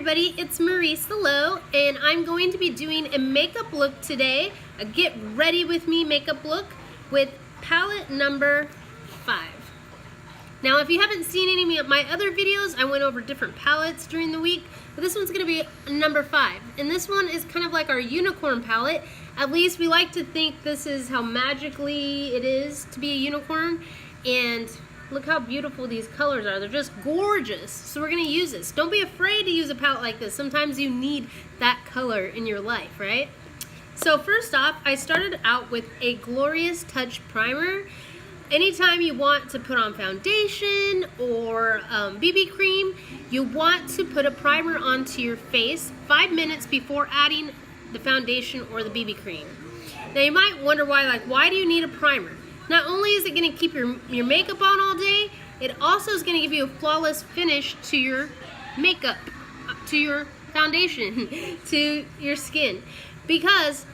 everybody, it's MarisaLowe, and I'm going to be doing a makeup look today, a get ready with me makeup look with palette number 5. Now if you haven't seen any of my other videos, I went over different palettes during the week, but this one's going to be number 5. And this one is kind of like our unicorn palette. At least we like to think this is how magically it is to be a unicorn, and look how beautiful these colors are. They're just gorgeous. So we're going to use this. Don't be afraid to use a palette like this. Sometimes you need that color in your life, right? So first off, I started out with a Glorious Touch primer. Anytime you want to put on foundation or BB cream, you want to put a primer onto your face 5 minutes before adding the foundation or the BB cream. Now you might wonder why do you need a primer? Not only is it going to keep your makeup on all day, it also is going to give you a flawless finish to your makeup, to your foundation, to your skin. Because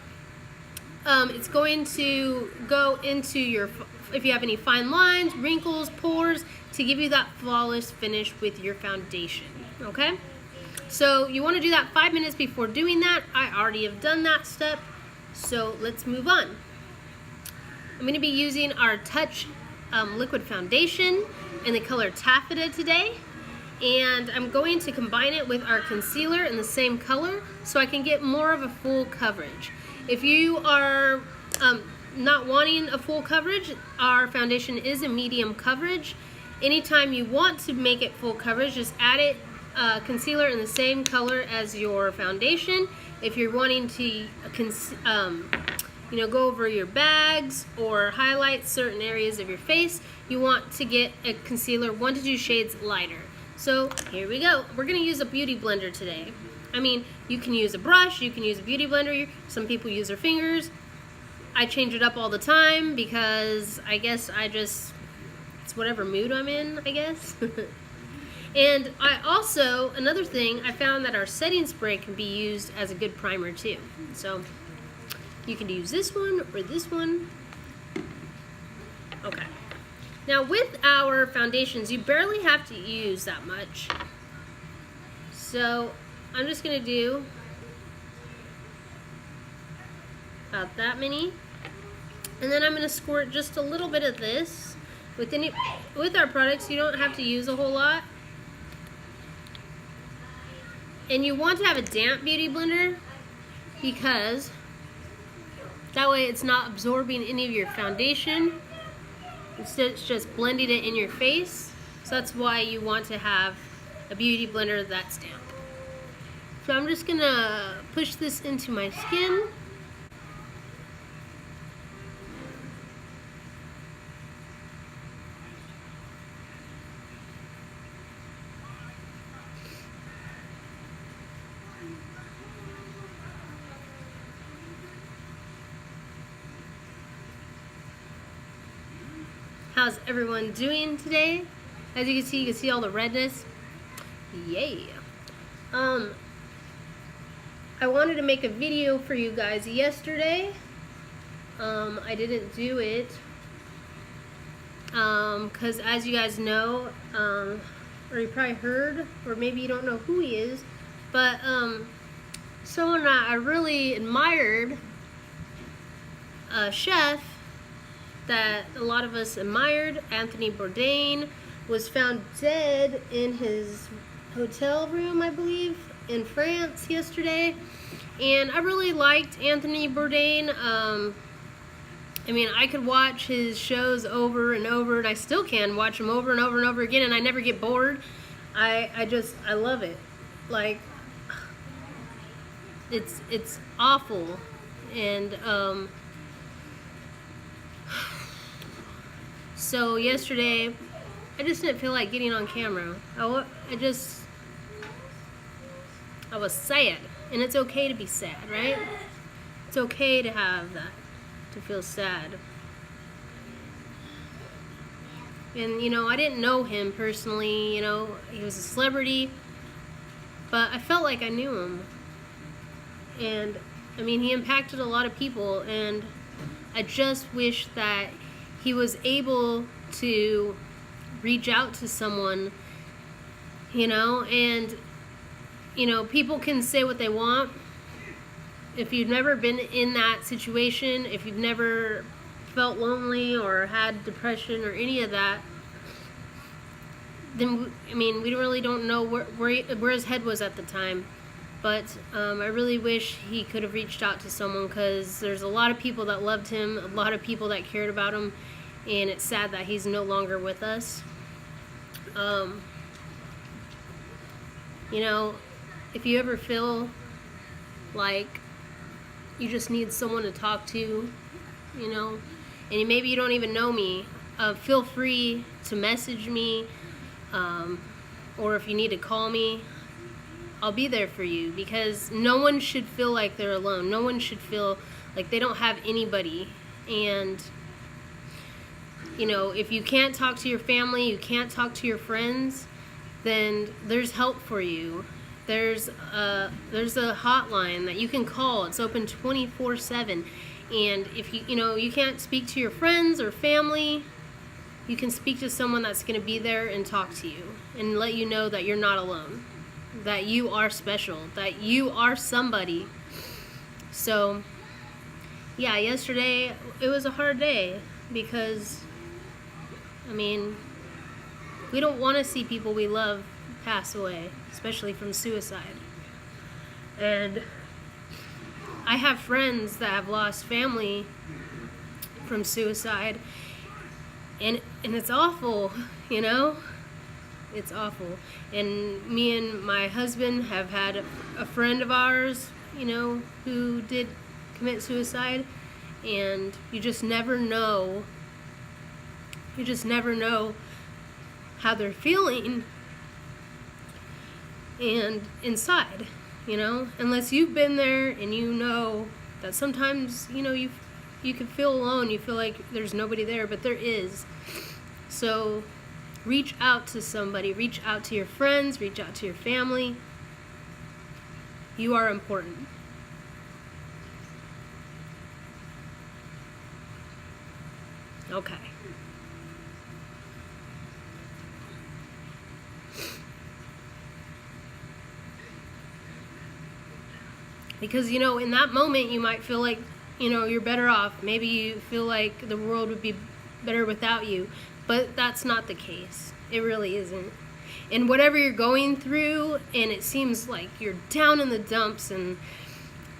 it's going to go into your, if you have any fine lines, wrinkles, pores, to give you that flawless finish with your foundation, okay? So you want to do that 5 minutes before doing that. I already have done that step, so let's move on. I'm going to be using our Touch liquid foundation in the color Taffeta today, and I'm going to combine it with our concealer in the same color so I can get more of a full coverage. If you are not wanting a full coverage, our foundation is a medium coverage. Anytime you want to make it full coverage, just add it concealer in the same color as your foundation. If you're wanting to go over your bags or highlight certain areas of your face, you want to get a concealer 1 to 2 shades lighter. So here we go. We're going to use a beauty blender today. I mean, you can use a brush, you can use a beauty blender, some people use their fingers. I change it up all the time because I guess it's whatever mood I'm in, I guess. And another thing, I found that our setting spray can be used as a good primer too. So you can use this one or this one. Okay. Now with our foundations, you barely have to use that much. So I'm just going to do about that many. And then I'm going to squirt just a little bit of this. With our products, you don't have to use a whole lot. And you want to have a damp beauty blender because that way it's not absorbing any of your foundation. It's just blending it in your face. So that's why you want to have a beauty blender that's damp. So I'm just gonna push this into my skin. How's everyone doing today? As you can see all the redness. Yay! I wanted to make a video for you guys yesterday. I didn't do it because as you guys know, or you probably heard, or maybe you don't know who he is, but someone I really admired, a chef that a lot of us admired, Anthony Bourdain, was found dead in his hotel room, I believe, in France yesterday. And I really liked Anthony Bourdain. I mean, I could watch his shows over and over, and I still can watch them over and over and over again, and I never get bored. I love it. Like, it's awful. And so yesterday, I just didn't feel like getting on camera. I was sad, and it's okay to be sad, right? It's okay to have that, to feel sad. And I didn't know him personally, he was a celebrity, but I felt like I knew him. And I mean, he impacted a lot of people, and I just wish that he was able to reach out to someone, and you know, people can say what they want. If you've never been in that situation, if you've never felt lonely or had depression or any of that, then, I mean, we really don't know where his head was at the time. But I really wish he could have reached out to someone, because there's a lot of people that loved him, a lot of people that cared about him, and it's sad that he's no longer with us. You know, if you ever feel like you just need someone to talk to, you know, and maybe you don't even know me, feel free to message me, or if you need to call me, I'll be there for you, because no one should feel like they're alone. No one should feel like they don't have anybody. And, you know, if you can't talk to your family, you can't talk to your friends, then there's help for you. There's a hotline that you can call. It's open 24/7. And if you know, you can't speak to your friends or family, you can speak to someone that's going to be there and talk to you and let you know that you're not alone, that you are special, that you are somebody. So, yeah, yesterday it was a hard day, because, I mean, we don't want to see people we love pass away, especially from suicide. And I have friends that have lost family from suicide, and it's awful, you know? It's awful. And me and my husband have had a friend of ours, you know, who did commit suicide, and you just never know. You just never know how they're feeling and inside, you know, unless you've been there and you know that sometimes, you know, you can feel alone, you feel like there's nobody there, but there is. So reach out to somebody, reach out to your friends, reach out to your family. You are important. Okay. Because, you know, in that moment you might feel like, you know, you're better off. Maybe you feel like the world would be better without you. But that's not the case. It really isn't. And whatever you're going through, and it seems like you're down in the dumps and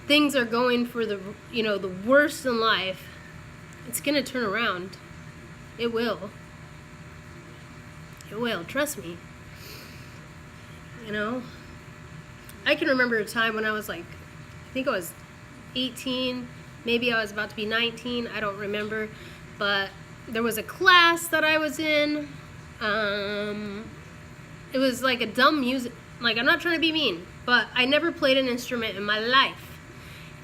things are going for the, you know, the worst in life, it's going to turn around. It will. It will. Trust me. You know? I can remember a time when I was like, I think I was 18, maybe I was about to be 19, I don't remember, but there was a class that I was in. It was like a dumb music, like, I'm not trying to be mean, but I never played an instrument in my life.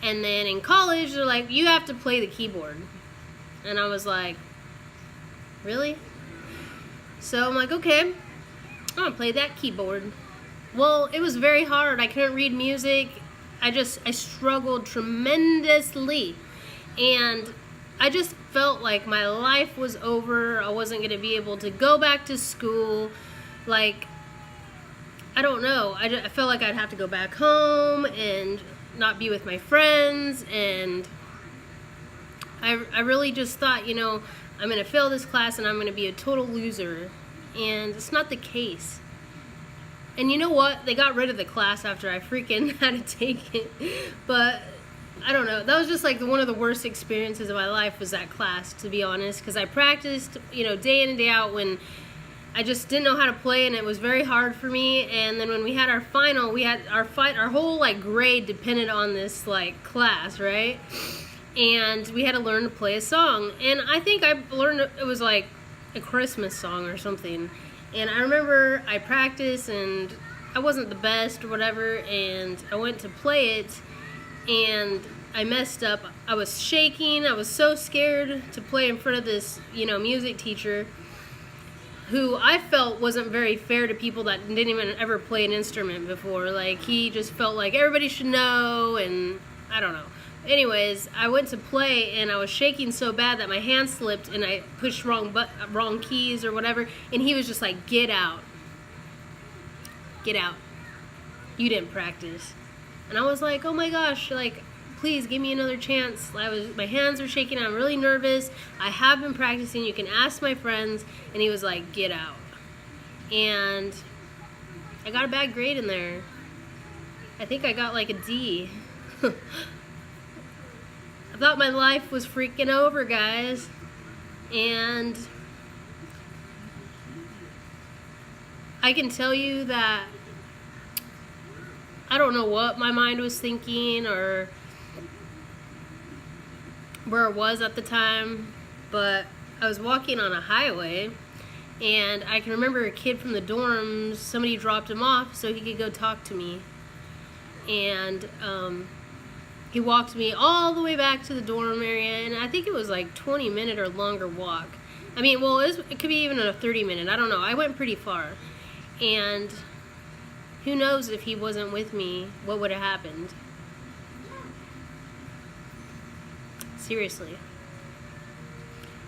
And then in college, they're like, you have to play the keyboard. And I was like, really? So I'm like, okay, I'm gonna play that keyboard. Well, it was very hard. I couldn't read music. I struggled tremendously. And I just felt like my life was over. I wasn't going to be able to go back to school. Like, I don't know. I felt like I'd have to go back home and not be with my friends. And I really just thought, you know, I'm going to fail this class and I'm going to be a total loser. And it's not the case. And you know what? They got rid of the class after I freaking had to take it. But I don't know. That was just like one of the worst experiences of my life, was that class, to be honest. Because I practiced, you know, day in and day out when I just didn't know how to play, and it was very hard for me. And then when we had our final, we had our whole like grade depended on this like class, right? And we had to learn to play a song. And I think I learned it was like a Christmas song or something. And I remember I practiced and I wasn't the best or whatever, and I went to play it and I messed up. I was shaking. I was so scared to play in front of this, you know, music teacher who I felt wasn't very fair to people that didn't even ever play an instrument before. Like, he just felt like everybody should know, and I don't know. Anyways, I went to play and I was shaking so bad that my hand slipped and I pushed wrong keys or whatever, and he was just like, get out. Get out. you didn't practice. And I was like, oh my gosh, like, please give me another chance. My hands were shaking, I'm really nervous. I have been practicing, you can ask my friends. And he was like, get out. And I got a bad grade in there. I think I got like a D. I thought my life was freaking over, guys. And I can tell you that I don't know what my mind was thinking or where it was at the time, but I was walking on a highway, and I can remember a kid from the dorms, somebody dropped him off so he could go talk to me. And he walked me all the way back to the dorm area, and I think it was like 20-minute or longer walk. I mean, well, it could be even a 30-minute, I don't know. I went pretty far. And who knows if he wasn't with me, what would have happened? Seriously.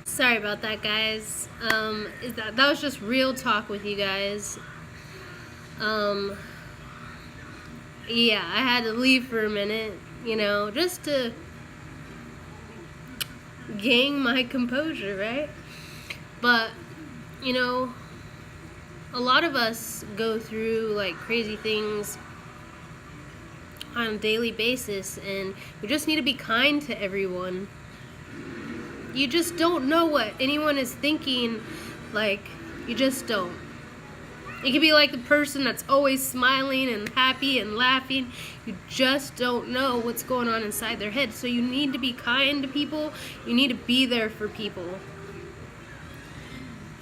Sorry about that, guys. That was just real talk with you guys. Yeah, I had to leave for a minute, you know, just to gain my composure, right? But, you know, a lot of us go through like crazy things on a daily basis, and we just need to be kind to everyone. You just don't know what anyone is thinking. Like, you just don't. You could be like the person that's always smiling and happy and laughing. You just don't know what's going on inside their head. So you need to be kind to people. You need to be there for people.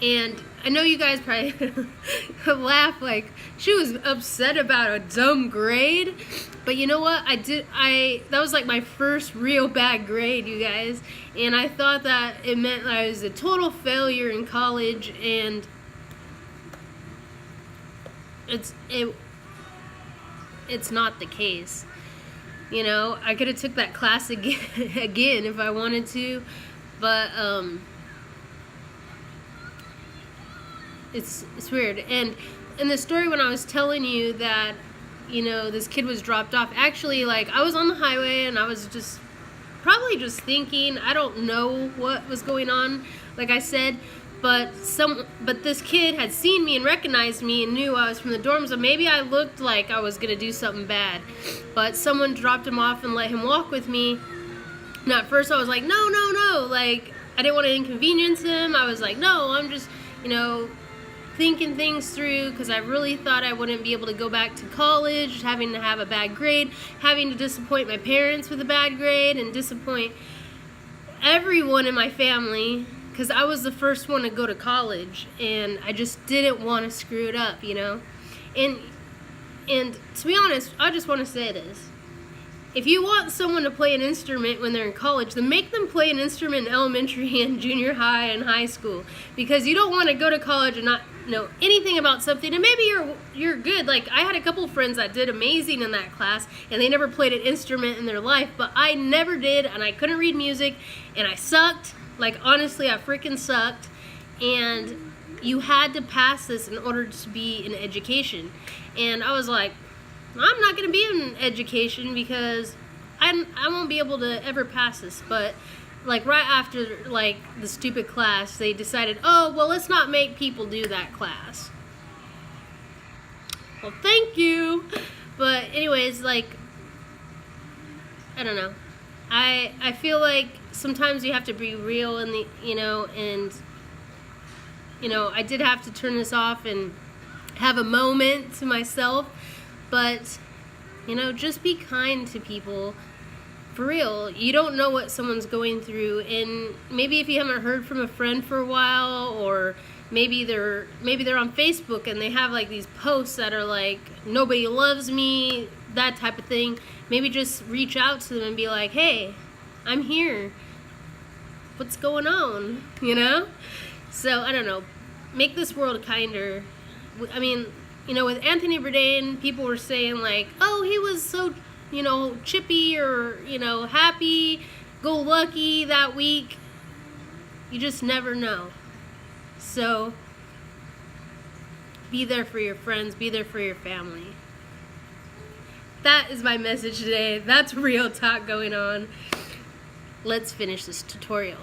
And I know you guys probably laugh like she was upset about a dumb grade, but you know what? That was like my first real bad grade, you guys, and I thought that it meant I was a total failure in college, and it's not the case. You know, I could have took that class again if I wanted to, but it's weird. And in the story when I was telling you that, you know, this kid was dropped off, actually, like, I was on the highway and I was probably just thinking, I don't know what was going on, like I said, but this kid had seen me and recognized me and knew I was from the dorms, so maybe I looked like I was gonna do something bad, but someone dropped him off and let him walk with me. And at first I was like, no, like, I didn't want to inconvenience him. I was like, no, I'm just, you know, thinking things through, because I really thought I wouldn't be able to go back to college, having to have a bad grade, having to disappoint my parents with a bad grade, and disappoint everyone in my family, because I was the first one to go to college, and I just didn't want to screw it up, you know? And to be honest, I just want to say this. If you want someone to play an instrument when they're in college, then make them play an instrument in elementary and junior high and high school, because you don't want to go to college and not know anything about something, and maybe you're good. Like, I had a couple of friends that did amazing in that class, and they never played an instrument in their life, but I never did, and I couldn't read music, and I sucked. Like, honestly, I freaking sucked, and you had to pass this in order to be in education. And I was like, I'm not going to be in education because I won't be able to ever pass this. But like right after like the stupid class, they decided, oh, well, let's not make people do that class. Well, thank you. But anyways, like, I don't know. I feel like sometimes you have to be real in the, you know, and, you know, I did have to turn this off and have a moment to myself. But, you know, just be kind to people. For real, you don't know what someone's going through, and maybe if you haven't heard from a friend for a while, or maybe they're on Facebook and they have like these posts that are like, nobody loves me, that type of thing. Maybe just reach out to them and be like, hey, I'm here. What's going on? You know? So, I don't know. Make this world kinder. I mean, you know, with Anthony Bourdain, people were saying like, oh, he was so, you know, chippy or, you know, happy-go-lucky that week. You just never know. So, be there for your friends, be there for your family. That is my message today. That's real talk going on. Let's finish this tutorial.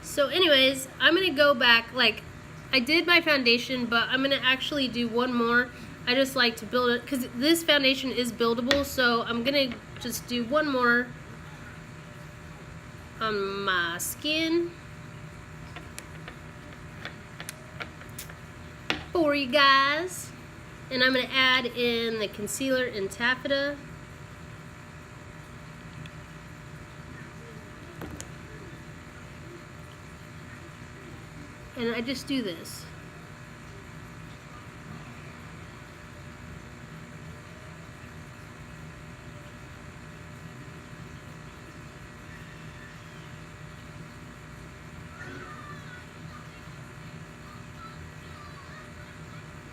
So anyways, I'm gonna go back, like, I did my foundation, but I'm gonna actually do one more. I just like to build it, because this foundation is buildable, so I'm gonna just do one more on my skin for you guys. And I'm gonna add in the concealer in Taffeta. And I just do this.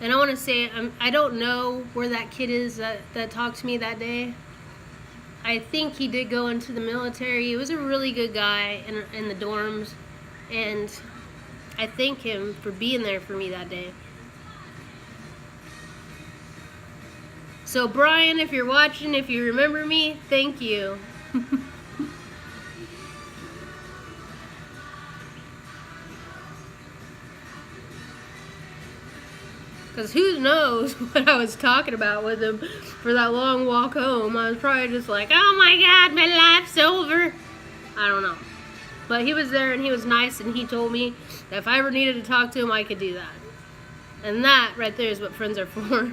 And I want to say, I don't know where that kid is that talked to me that day. I think he did go into the military. He was a really good guy in the dorms. And I thank him for being there for me that day. So Brian, if you're watching, if you remember me, thank you. Because who knows what I was talking about with him for that long walk home. I was probably just like, oh my God, my life's over. I don't know. But he was there and he was nice, and he told me that if I ever needed to talk to him, I could do that. And that right there is what friends are for.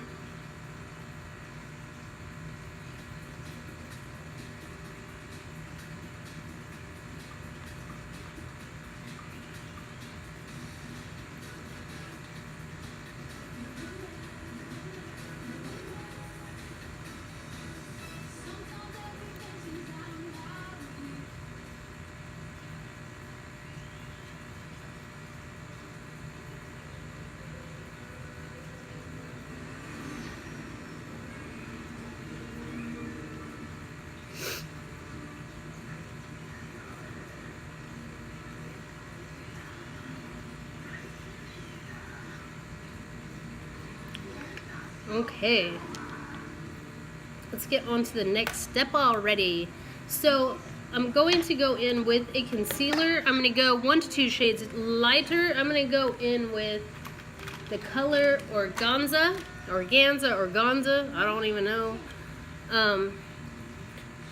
Okay, let's get on to the next step already. So I'm going to go in with a concealer. I'm going to go 1 to 2 shades lighter. I'm going to go in with the color Organza, I don't even know.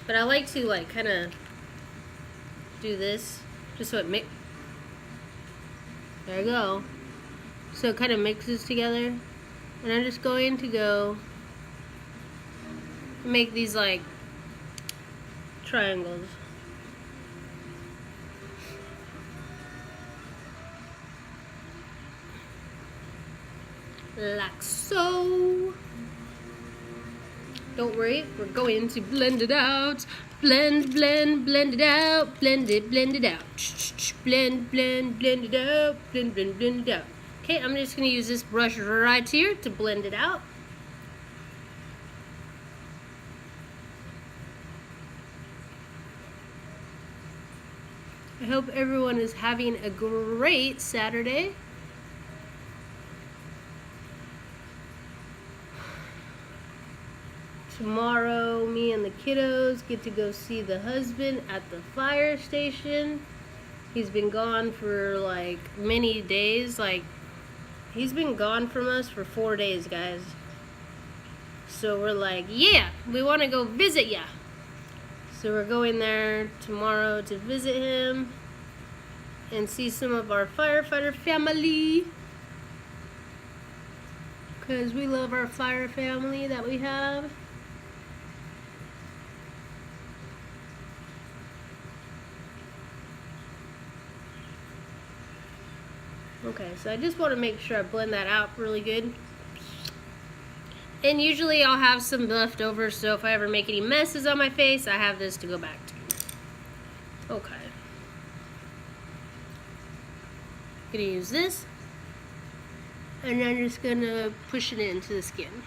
But I like to like kind of do this just so it mix. There we go. So it kind of mixes together. And I'm just going to go make these like triangles. Like so. Don't worry, we're going to blend it out. Blend, blend, blend it out. Blend it out. Blend, blend, blend it out. Blend, blend, blend it out. Okay, I'm just going to use this brush right here to blend it out. I hope everyone is having a great Saturday. Tomorrow, me and the kiddos get to go see the husband at the fire station. He's been gone for like many days, like he's been gone from us for 4 days, guys. So we're like, yeah, we want to go visit ya. So we're going there tomorrow to visit him and see some of our firefighter family. Because we love our fire family that we have. Okay, so I just want to make sure I blend that out really good. And usually I'll have some left over, so if I ever make any messes on my face, I have this to go back to. Okay. Gonna use this, and I'm just gonna push it into the skin.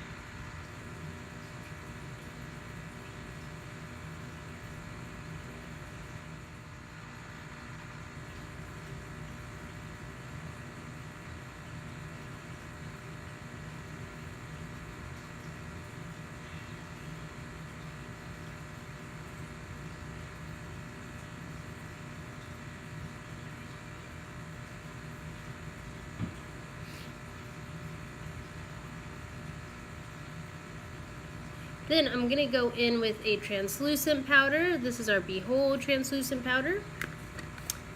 Then I'm going to go in with a translucent powder. This is our Behold translucent powder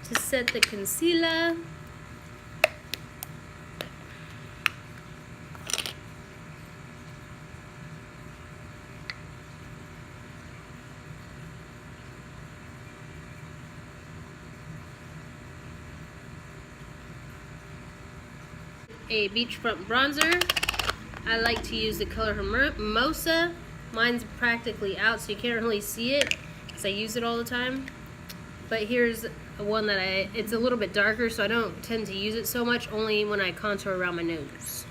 to set the concealer. A beachfront bronzer. I like to use the color Mimosa. Mine's practically out, so you can't really see it because I use it all the time. But here's one that it's a little bit darker, so I don't tend to use it so much, only when I contour around my nose.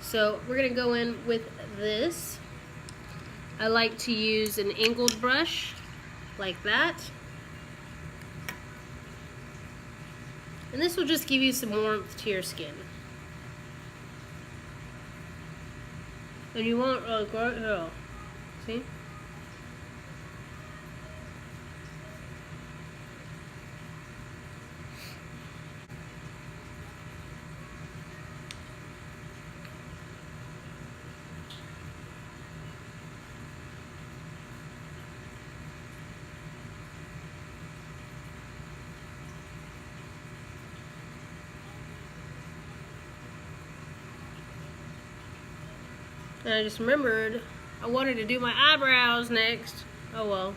So we're gonna go in with this. I like to use an angled brush like that. And this will just give you some warmth to your skin. And you won't go here. See? And I just remembered I wanted to do my eyebrows next. Oh well.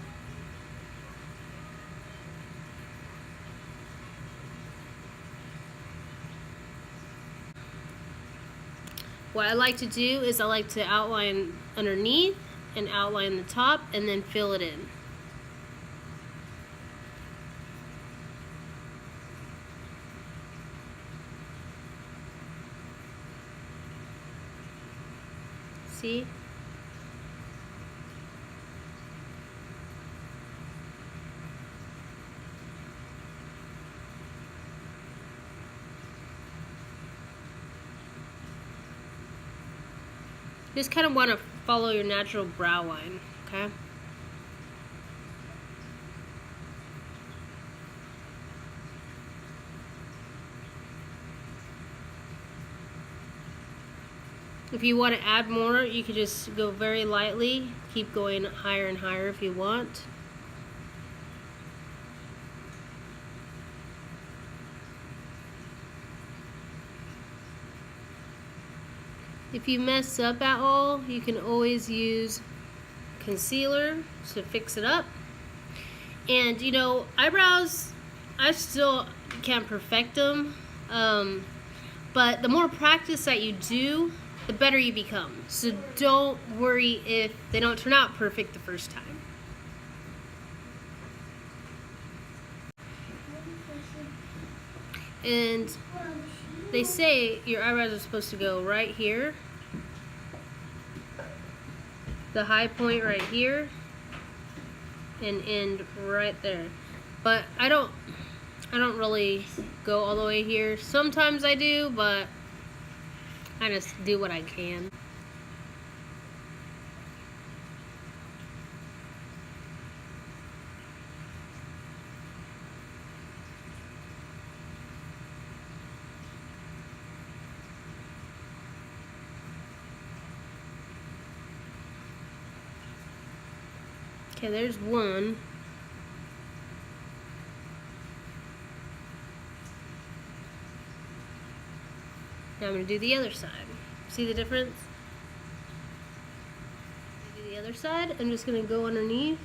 What I like to do is I like to outline underneath and outline the top and then fill it in. See? Just kind of want to follow your natural brow line, okay? If you want to add more, you can just go very lightly. Keep going higher and higher if you want. If you mess up at all, you can always use concealer to fix it up. And you know, eyebrows, I still can't perfect them. But the more practice that you do, the better you become. So don't worry if they don't turn out perfect the first time. And they say your eyebrows are supposed to go right here, the high point right here, and end right there. But I don't really go all the way here. Sometimes I do, but I just do what I can. Okay, there's one. Now I'm going to do the other side. See the difference? Do the other side. I'm just going to go underneath.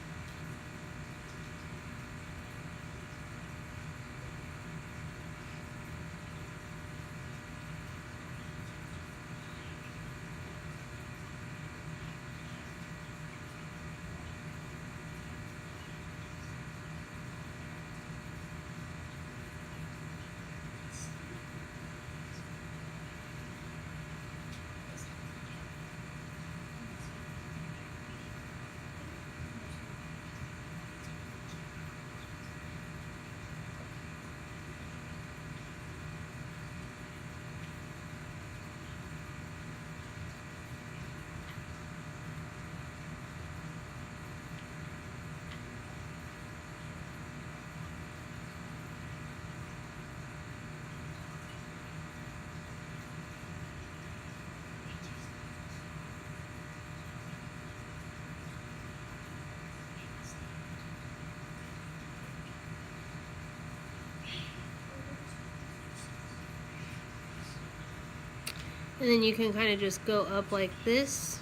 And then you can kind of just go up like this.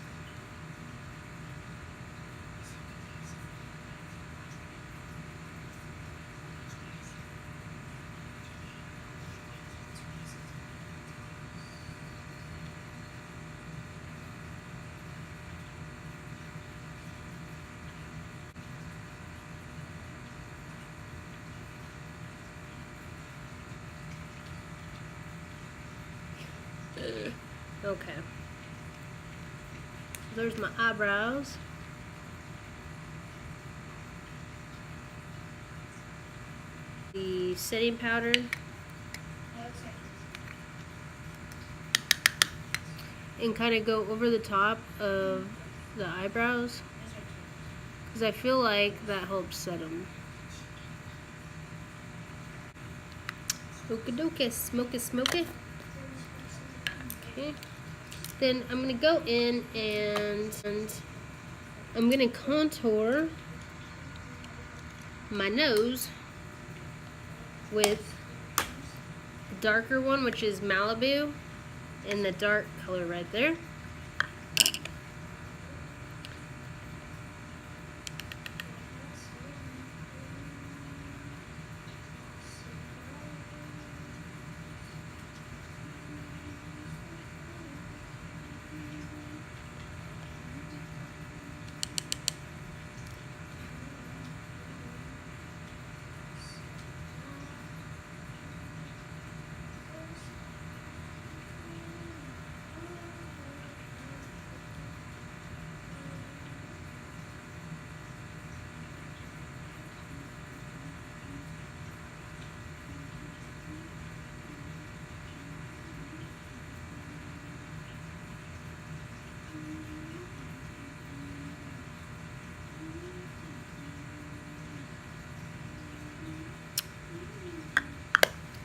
Okay. There's my eyebrows. The setting powder. And kind of go over the top of the eyebrows. Because I feel like that helps set them. Okey-dokey, smoke it. Okay. Then I'm going to go in and I'm going to contour my nose with the darker one, which is Malibu, and the dark color right there.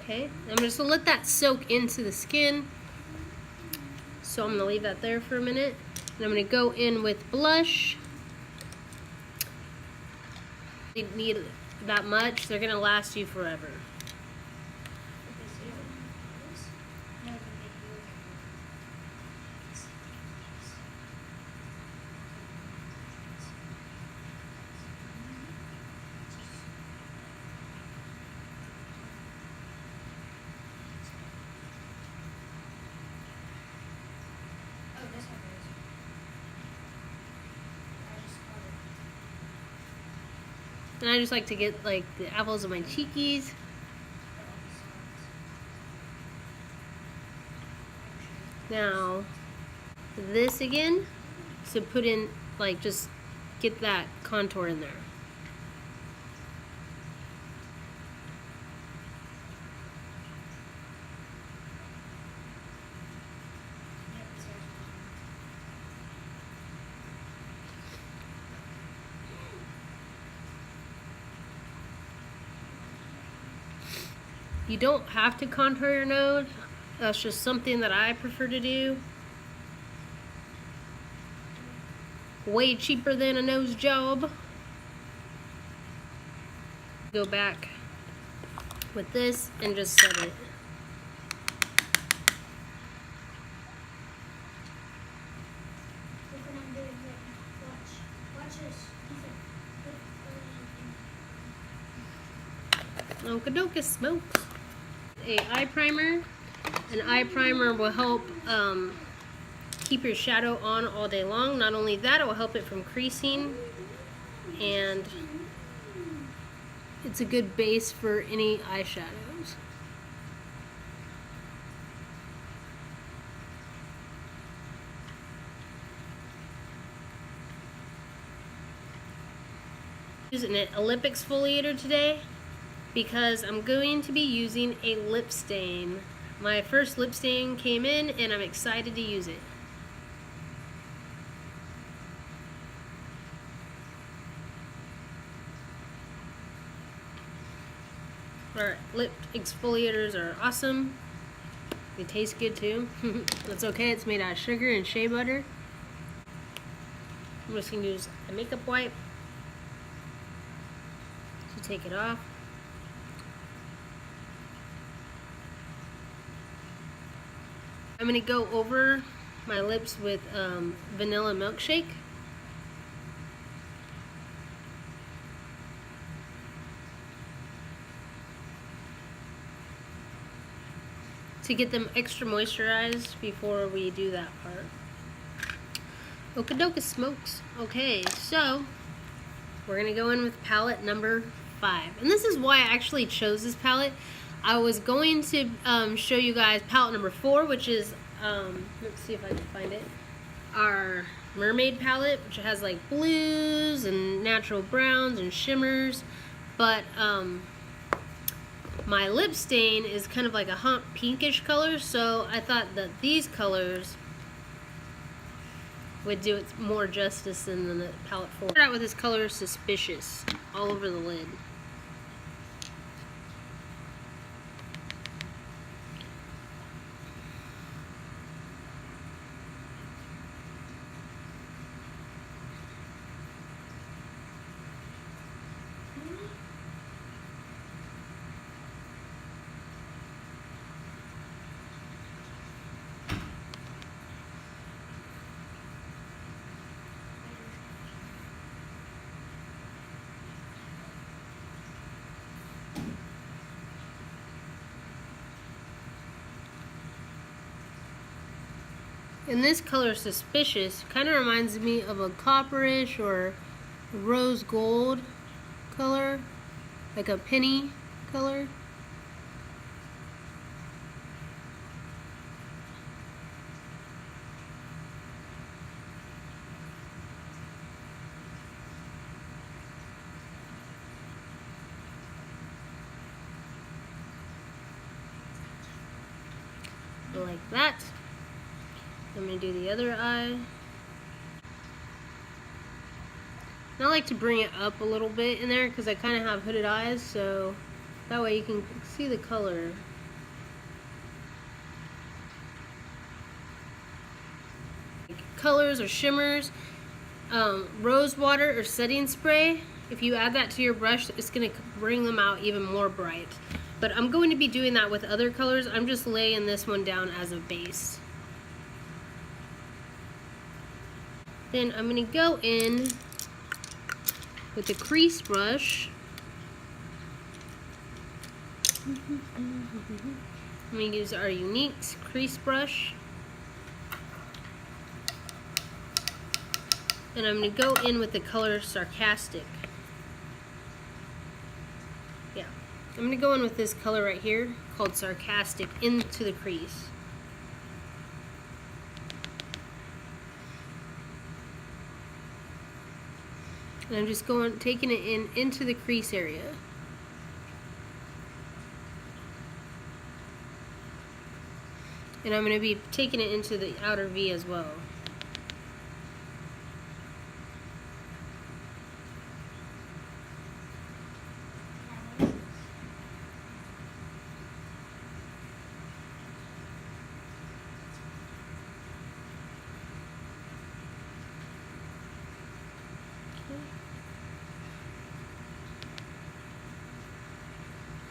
Okay, I'm just gonna let that soak into the skin. So I'm gonna leave that there for a minute. And I'm gonna go in with blush. You don't need that much, they're gonna last you forever. And I just like to get like the apples of my cheekies. Now, this again, so put in, like, just get that contour in there. You don't have to contour your nose. That's just something that I prefer to do. Way cheaper than a nose job. Go back with this and just set it. Okey-dokey, smoke. A eye primer. An eye primer will help keep your shadow on all day long. Not only that, it will help it from creasing, and it's a good base for any eyeshadows. Using an lip exfoliator today because I'm going to be using a lip stain. My first lip stain came in and I'm excited to use it. Our lip exfoliators are awesome. They taste good too. That's okay, it's made out of sugar and shea butter. I'm just going to use a makeup wipe to take it off. I'm going to go over my lips with vanilla milkshake. To get them extra moisturized before we do that part. Okey-dokey smokes. Okay, so we're gonna go in with palette number 5. And this is why I actually chose this palette. I was going to show you guys palette number 4, which is, let's see if I can find it, our mermaid palette, which has like blues and natural browns and shimmers. But my lip stain is kind of like a hot pinkish color, so I thought that these colors would do it more justice than the palette 4. Start out with this color Suspicious all over the lid. And this color Suspicious kind of reminds me of a copperish or rose gold color, like a penny color. Like that. I'm going to do the other eye. And I like to bring it up a little bit in there because I kind of have hooded eyes, so that way you can see the color. Colors or shimmers, rose water or setting spray. If you add that to your brush, it's going to bring them out even more bright. But I'm going to be doing that with other colors. I'm just laying this one down as a base. Then I'm going to go in with the crease brush. I'm going to use our unique crease brush. And I'm going to go in with the color Sarcastic. Yeah, I'm going to go in with this color right here called Sarcastic into the crease. And I'm just taking it into the crease area. And I'm going to be taking it into the outer V as well.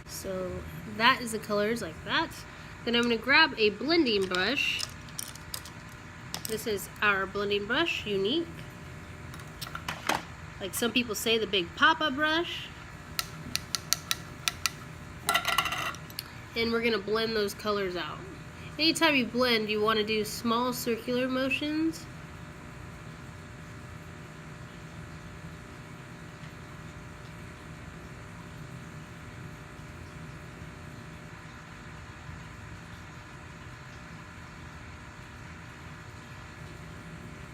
So that is the colors like that. Then I'm going to grab a blending brush. This is our blending brush, unique. Like some people say, the big papa brush. And we're going to blend those colors out. Anytime you blend, you want to do small circular motions.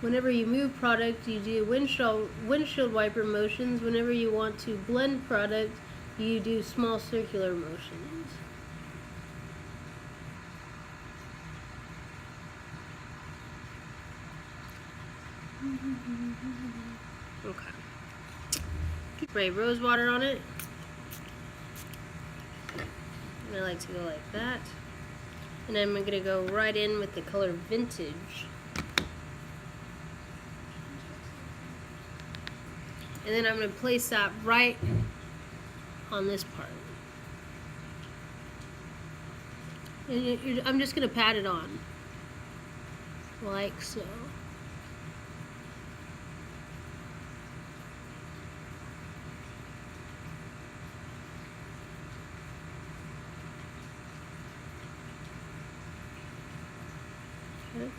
Whenever you move product, you do windshield wiper motions. Whenever you want to blend product, you do small circular motions. Okay. Spray rose water on it. And I like to go like that. And I'm going to go right in with the color Vintage. And then I'm going to place that right on this part. And I'm just going to pat it on. like so. Okay.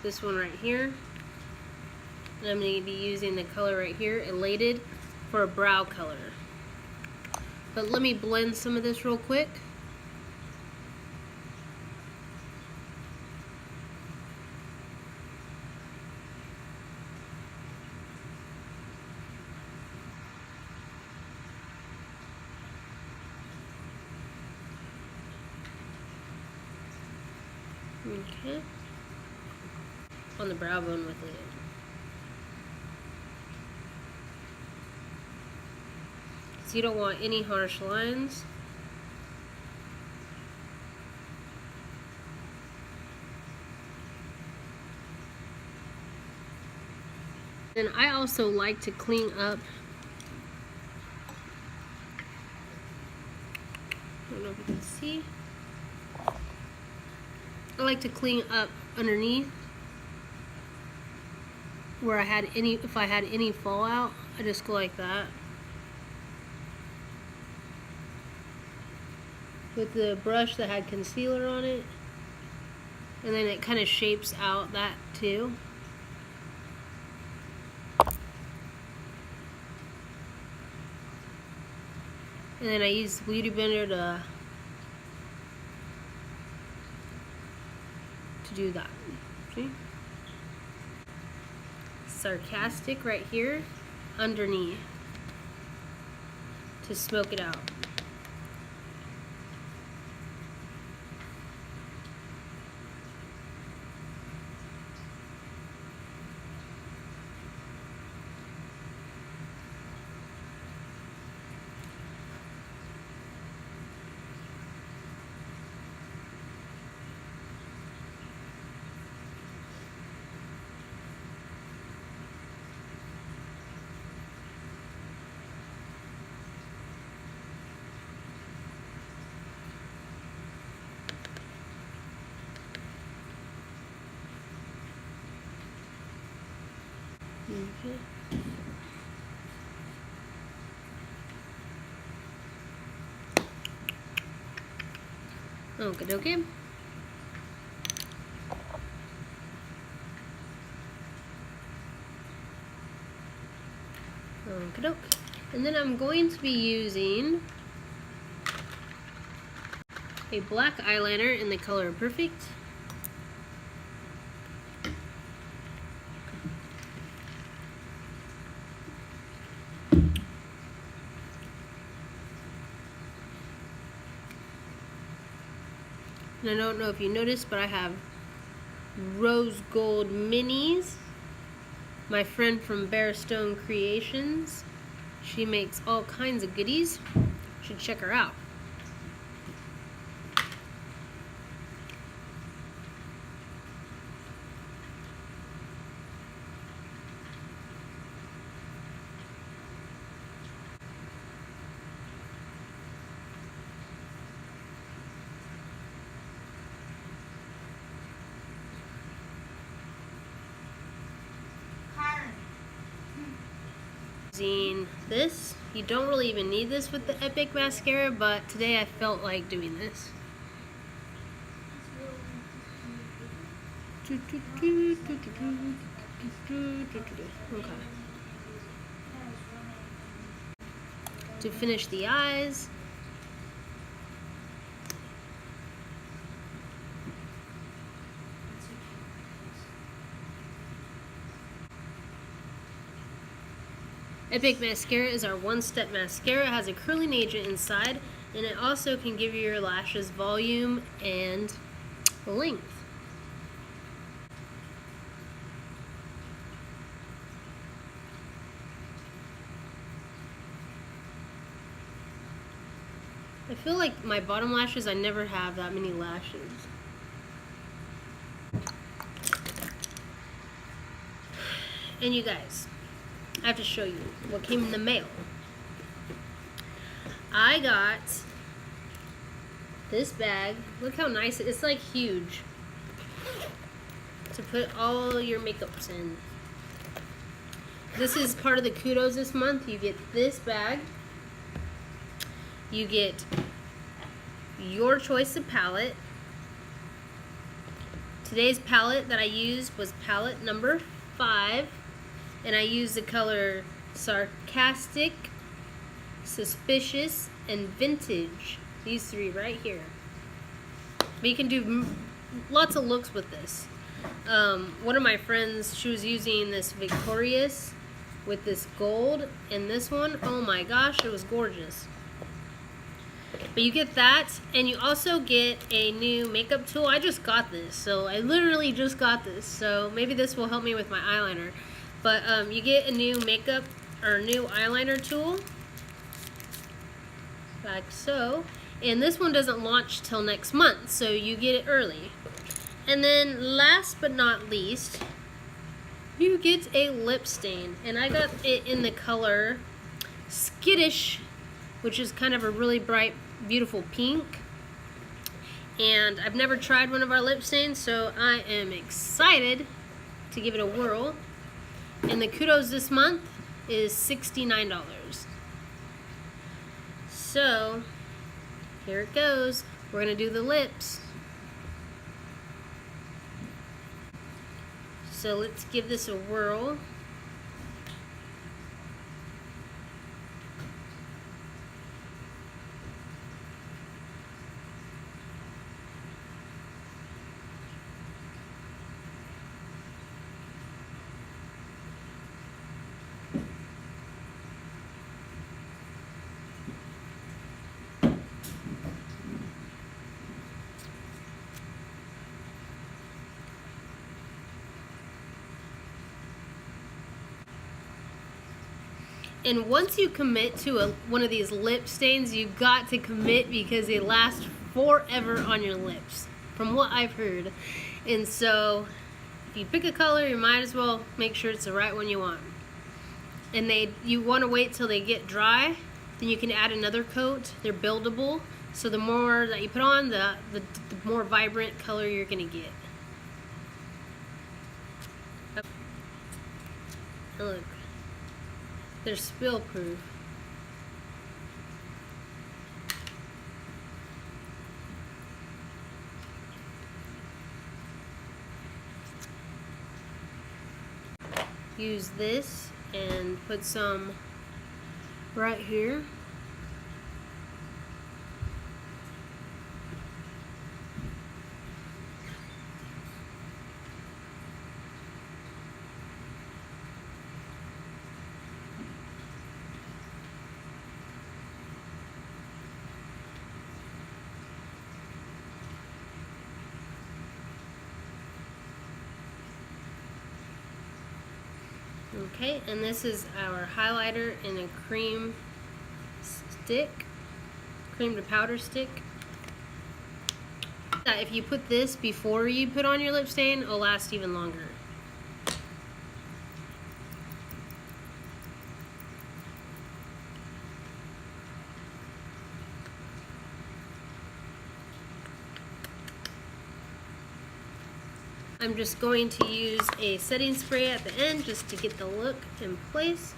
This one right here, and I'm going to be using the color right here, Elated, for a brow color. But let me blend some of this real quick. Okay. On the brow bone with it. So you don't want any harsh lines. And I also like to clean up, I don't know if you can see, I like to clean up underneath where I had any, if I had any fallout, I just go like that. With the brush that had concealer on it. And then it kind of shapes out that too. And then I use Beauty Blender to do that. See? Sarcastic right here underneath to smoke it out. Okay. Okay, okay. Okey-doke. And then I'm going to be using a black eyeliner in the color Perfect. And I don't know if you noticed, but I have rose gold minis. My friend from Bare Stone Creations. She makes all kinds of goodies. You should check her out. This, you don't really even need this with the Epic mascara, but today I felt like doing this. Okay. To finish the eyes, Epic Mascara is our one-step mascara. It has a curling agent inside, and it also can give your lashes volume and length. I feel like my bottom lashes, I never have that many lashes. And you guys, I have to show you what came in the mail. I got this bag. Look how nice it is. It's like huge. To put all your makeups in. This is part of the Kudos this month. You get this bag. You get your choice of palette. Today's palette that I used was palette number 5. And I used the color Sarcastic, Suspicious, and Vintage. These 3 right here. But you can do lots of looks with this. One of my friends, she was using this Victorious with this gold, and this one, oh my gosh, it was gorgeous. But you get that, and you also get a new makeup tool. I just got this, so I literally just got this, so maybe this will help me with my eyeliner. But you get a new makeup, or new eyeliner tool, like so. And this one doesn't launch till next month, so you get it early. And then last but not least, you get a lip stain. And I got it in the color Skittish, which is kind of a really bright, beautiful pink. And I've never tried one of our lip stains, so I am excited to give it a whirl. And the Kudos this month is $69. So, here it goes. We're going to do the lips. So let's give this a whirl. And once you commit to one of these lip stains, you got to commit because they last forever on your lips, from what I've heard. And so, if you pick a color, you might as well make sure it's the right one you want. And you want to wait till they get dry, then you can add another coat. They're buildable, so the more that you put on, the more vibrant color you're going to get. And look. They're spill proof. Use this and put some right here. Okay, and this is our highlighter in a cream stick, cream to powder stick. If you put this before you put on your lip stain, it'll last even longer. I'm just going to use a setting spray at the end just to get the look in place.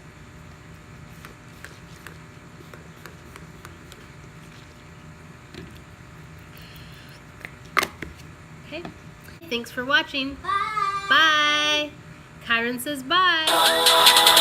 Okay. Thanks for watching. Bye. Bye. Kyron says bye.